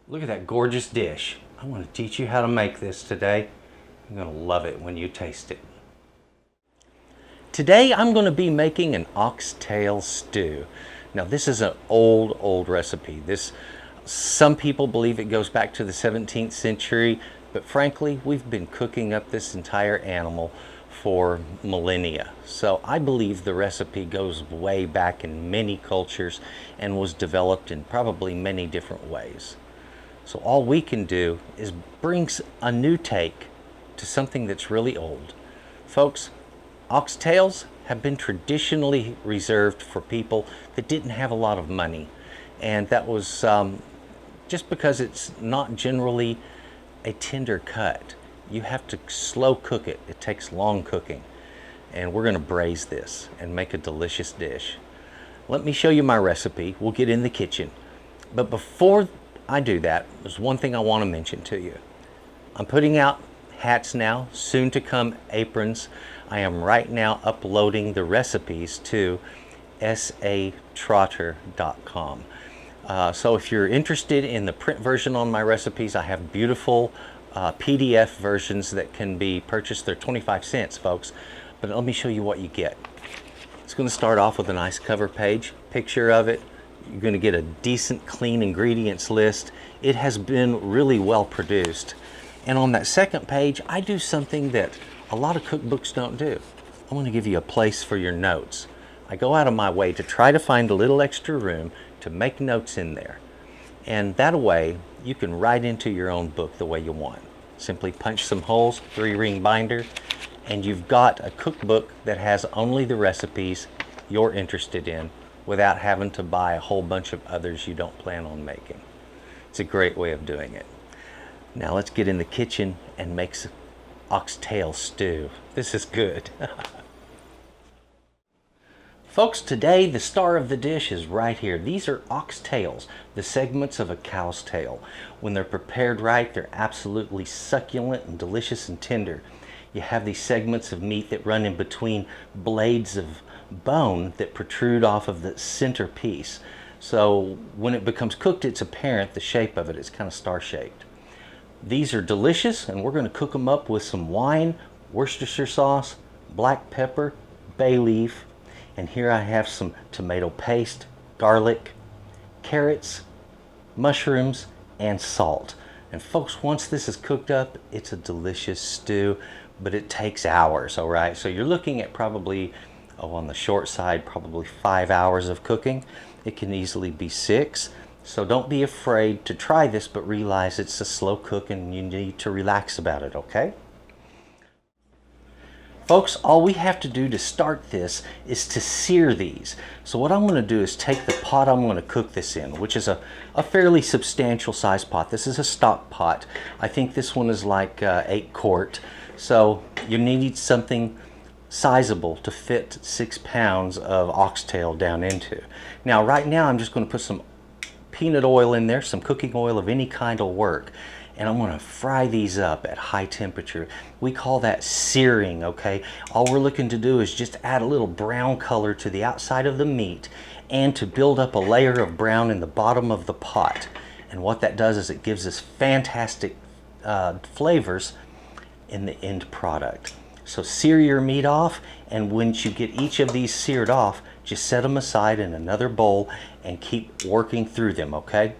Look at that gorgeous dish. I want to teach you how to make this today. You're going to love it when you taste it. Today I'm going to be making an oxtail stew. Now this is an old recipe. Some people believe it goes back to the 17th century, but frankly we've been cooking up this entire animal for millennia. So I believe the recipe goes way back in many cultures and was developed in probably many different ways. So all we can do is bring a new take to something that's really old. Folks, oxtails have been traditionally reserved for people that didn't have a lot of money. And that was just because it's not generally a tender cut. You have to slow cook it. It takes long cooking. And we're gonna braise this and make a delicious dish. Let me show you my recipe. We'll get in the kitchen. But before I do that, there's one thing I want to mention to you. I'm putting out hats now, soon to come aprons. I am right now uploading the recipes to S.A.Trotter.com. So if you're interested in the print version on my recipes, I have beautiful PDF versions that can be purchased. They're 25 cents, folks. But let me show you what you get. It's going to start off with a nice cover page, picture of it. You're going to get a decent, clean ingredients list. It has been really well produced. And on that second page, I do something that a lot of cookbooks don't do. I want to give you a place for your notes. I go out of my way to try to find a little extra room to make notes in there. And that way, you can write into your own book the way you want. Simply punch some holes, 3-ring binder, and you've got a cookbook that has only the recipes you're interested in, without having to buy a whole bunch of others you don't plan on making. It's a great way of doing it. Now let's get in the kitchen and make some oxtail stew. This is good. Folks, today the star of the dish is right here. These are oxtails, the segments of a cow's tail. When they're prepared right, they're absolutely succulent and delicious and tender. You have these segments of meat that run in between blades of bone that protrude off of the center piece. So when it becomes cooked, it's apparent the shape of it is kind of star-shaped. These are delicious, and we're going to cook them up with some wine, Worcestershire sauce, black pepper, bay leaf, and here I have some tomato paste, garlic, carrots, mushrooms, and salt. And folks, once this is cooked up, it's a delicious stew, but it takes hours, all right? So you're looking at probably, on the short side, probably 5 hours of cooking. It can easily be 6. So don't be afraid to try this, but realize it's a slow cook and you need to relax about it, okay? Folks, all we have to do to start this is to sear these. So what I'm going to do is take the pot I'm going to cook this in, which is a fairly substantial size pot. This is a stock pot. I think this one is like 8 quart. So you need something sizable to fit 6 pounds of oxtail down into. Now right now I'm just going to put some peanut oil in there, some cooking oil of any kind will work, and I'm going to fry these up at high temperature. We call that searing, okay? All we're looking to do is just add a little brown color to the outside of the meat and to build up a layer of brown in the bottom of the pot. And what that does is it gives us fantastic flavors in the end product. So sear your meat off, and once you get each of these seared off, just set them aside in another bowl and keep working through them, okay?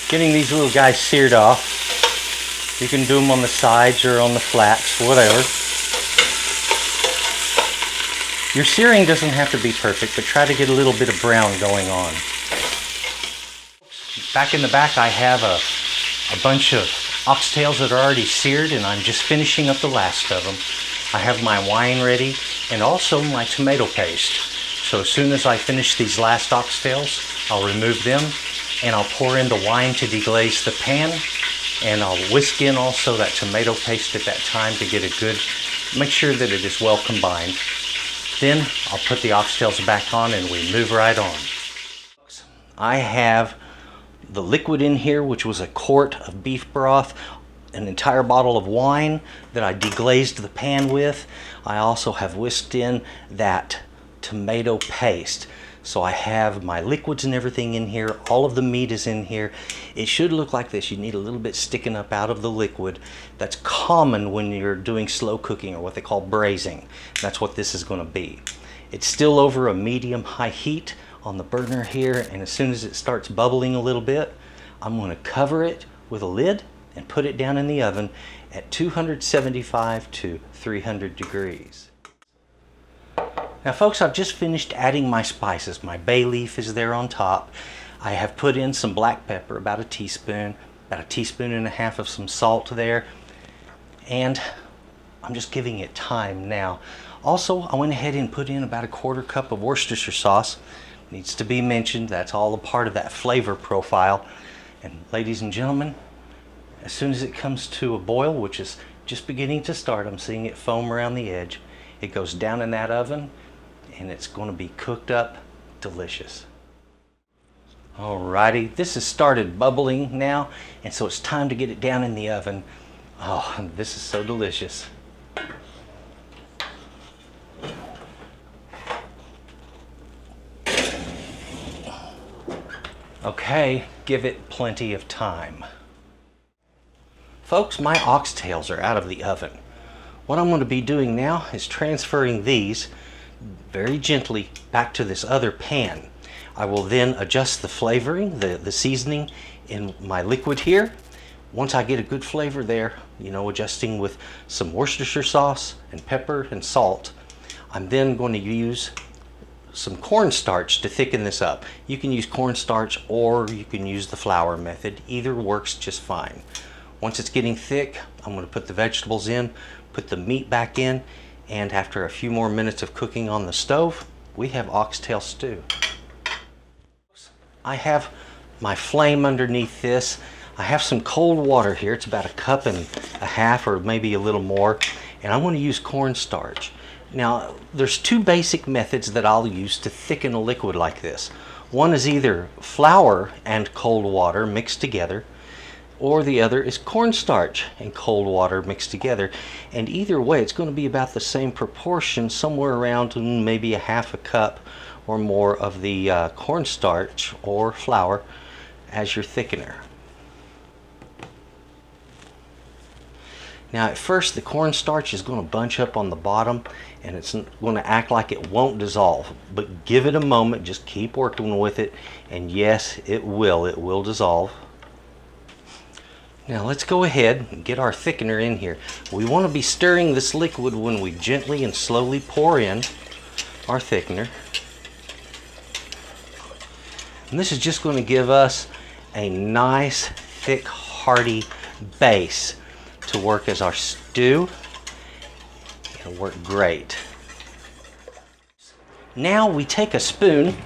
Getting these little guys seared off. You can do them on the sides or on the flats, whatever. Your searing doesn't have to be perfect, but try to get a little bit of brown going on. Back in the back I have a bunch of oxtails that are already seared, and I'm just finishing up the last of them. I have my wine ready and also my tomato paste. So as soon as I finish these last oxtails, I'll remove them and I'll pour in the wine to deglaze the pan, and I'll whisk in also that tomato paste at that time to get a good, make sure that it is well combined. Then I'll put the oxtails back on and we move right on. I have the liquid in here, which was a quart of beef broth, an entire bottle of wine that I deglazed the pan with. I also have whisked in that tomato paste. So I have my liquids and everything in here. All of the meat is in here. It should look like this. You need a little bit sticking up out of the liquid. That's common when you're doing slow cooking, or what they call braising. That's what this is going to be. It's still over a medium-high heat on the burner here, and as soon as it starts bubbling a little bit, I'm going to cover it with a lid and put it down in the oven at 275 to 300 degrees. Now folks, I've just finished adding my spices. My bay leaf is there on top. I have put in some black pepper, about a teaspoon and a half of some salt there, and I'm just giving it time now. Also, I went ahead and put in about a 1/4 cup of Worcestershire sauce. Needs to be mentioned, that's all a part of that flavor profile. And ladies and gentlemen, as soon as it comes to a boil, which is just beginning to start, I'm seeing it foam around the edge, it goes down in that oven and it's going to be cooked up delicious. Alrighty, this has started bubbling now, and so it's time to get it down in the oven. Oh, this is so delicious. Okay, give it plenty of time. Folks, my oxtails are out of the oven. What I'm going to be doing now is transferring these very gently back to this other pan. I will then adjust the flavoring, the seasoning in my liquid here. Once I get a good flavor there, adjusting with some Worcestershire sauce and pepper and salt, I'm then going to use some cornstarch to thicken this up. You can use cornstarch or you can use the flour method. Either works just fine. Once it's getting thick, I'm going to put the vegetables in, put the meat back in, and after a few more minutes of cooking on the stove, we have oxtail stew. I have my flame underneath this. I have some cold water here. It's about 1.5 cups or maybe a little more, and I'm going to use cornstarch. Now, there's two basic methods that I'll use to thicken a liquid like this. One is either flour and cold water mixed together, or the other is cornstarch and cold water mixed together. And either way, it's going to be about the same proportion, somewhere around maybe 1/2 cup or more of the cornstarch or flour as your thickener. Now at first the cornstarch is going to bunch up on the bottom and it's going to act like it won't dissolve, but give it a moment, just keep working with it, and yes, it will dissolve. Now let's go ahead and get our thickener in here. We want to be stirring this liquid when we gently and slowly pour in our thickener. And this is just going to give us a nice, thick, hearty base to work as our stew. It'll work great. Now we take a spoon.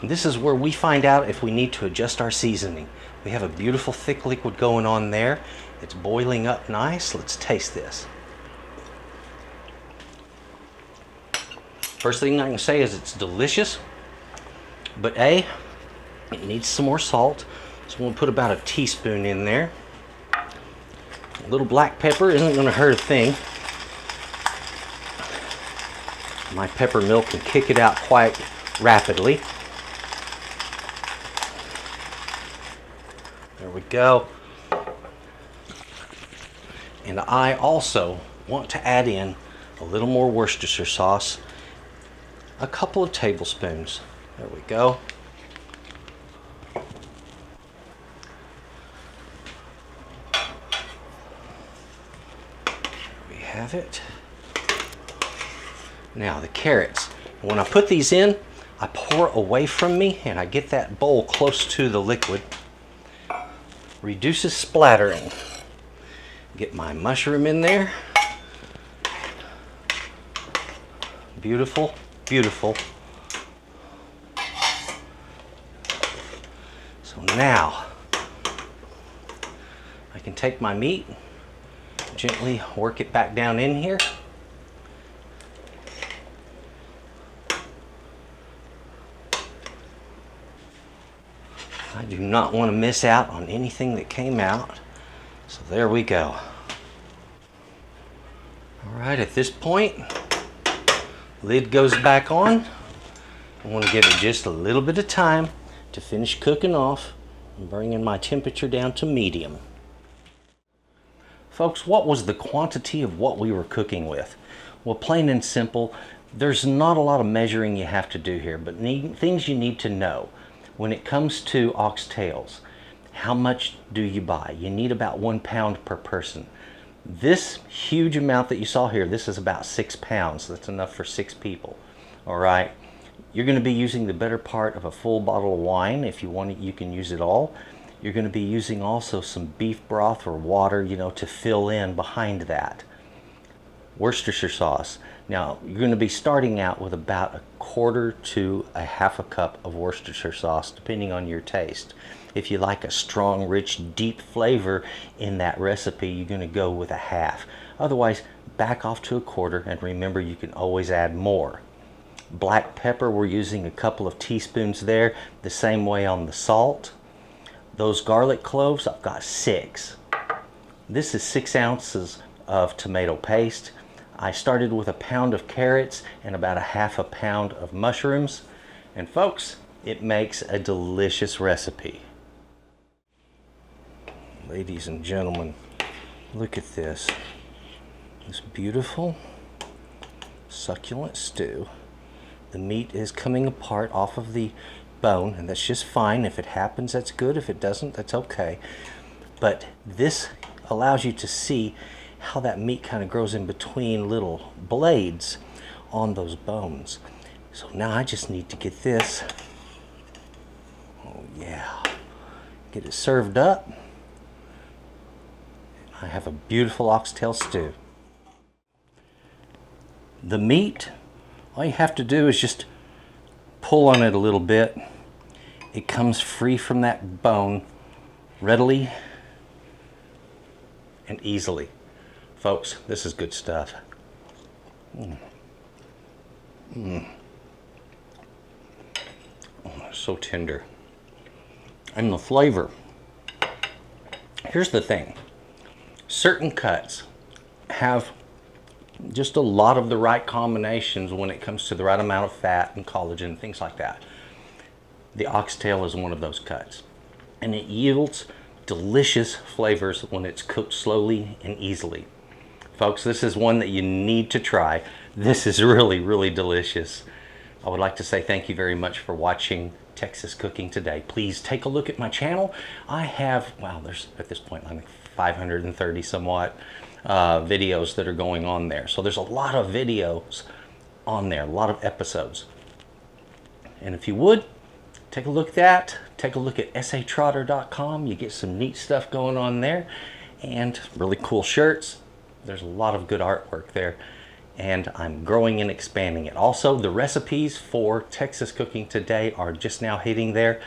This is where we find out if we need to adjust our seasoning. We have a beautiful thick liquid going on there. It's boiling up nice. Let's taste this. First thing I can say is it's delicious, but it needs some more salt. So we'll put about 1 teaspoon in there. A little black pepper isn't going to hurt a thing. My pepper milk can kick it out quite rapidly. There we go. And I also want to add in a little more Worcestershire sauce, a couple of tablespoons. There we go. There we have it. Now the carrots. When I put these in, I pour away from me and I get that bowl close to the liquid. Reduces splattering. Get my mushroom in there. Beautiful, beautiful. So now I can take my meat, gently work it back down in here. I do not want to miss out on anything that came out. So there we go. All right, at this point, lid goes back on. I want to give it just a little bit of time to finish cooking off and bringing my temperature down to medium. Folks, what was the quantity of what we were cooking with? Well, plain and simple, there's not a lot of measuring you have to do here, but things you need to know. When it comes to oxtails, how much do you buy? You need about 1 pound per person. This huge amount that you saw here, this is about 6 pounds. That's enough for 6 people. All right. You're going to be using the better part of a full bottle of wine. If you want it, you can use it all. You're going to be using also some beef broth or water, you know, to fill in behind that. Worcestershire sauce. Now, you're going to be starting out with about 1/4 to 1/2 cup of Worcestershire sauce, depending on your taste. If you like a strong, rich, deep flavor in that recipe, you're going to go with 1/2. Otherwise, back off to 1/4, and remember, you can always add more. Black pepper, we're using a couple of teaspoons there, the same way on the salt. Those garlic cloves, I've got 6. This is 6 ounces of tomato paste. I started with 1 pound of carrots and about 1/2 pound of mushrooms. And folks, it makes a delicious recipe. Ladies and gentlemen, look at this. This beautiful, succulent stew. The meat is coming apart off of the bone, and that's just fine. If it happens, that's good. If it doesn't, that's okay. But this allows you to see how that meat kind of grows in between little blades on those bones. So now I just need to get this, oh yeah, get it served up. I have a beautiful oxtail stew. The meat, all you have to do is just pull on it a little bit. It comes free from that bone readily and easily. Folks, this is good stuff. Oh, so tender. And the flavor. Here's the thing. Certain cuts have just a lot of the right combinations when it comes to the right amount of fat and collagen and things like that. The oxtail is one of those cuts, and it yields delicious flavors when it's cooked slowly and easily. Folks, this is one that you need to try. This is really, really delicious. I would like to say thank you very much for watching Texas Cooking Today. Please take a look at my channel. I have, wow, there's at this point like 530 somewhat videos that are going on there. So there's a lot of videos on there, a lot of episodes. And if you would, take a look at that. Take a look at S.A.Trotter.com. You get some neat stuff going on there and really cool shirts. There's a lot of good artwork there, and I'm growing and expanding it. Also, the recipes for Texas Cooking Today are just now hitting there.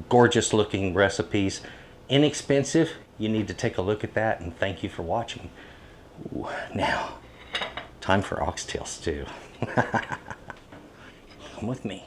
Gorgeous looking recipes, inexpensive. You need to take a look at that, and thank you for watching. Ooh, now, time for oxtail stew. Come with me.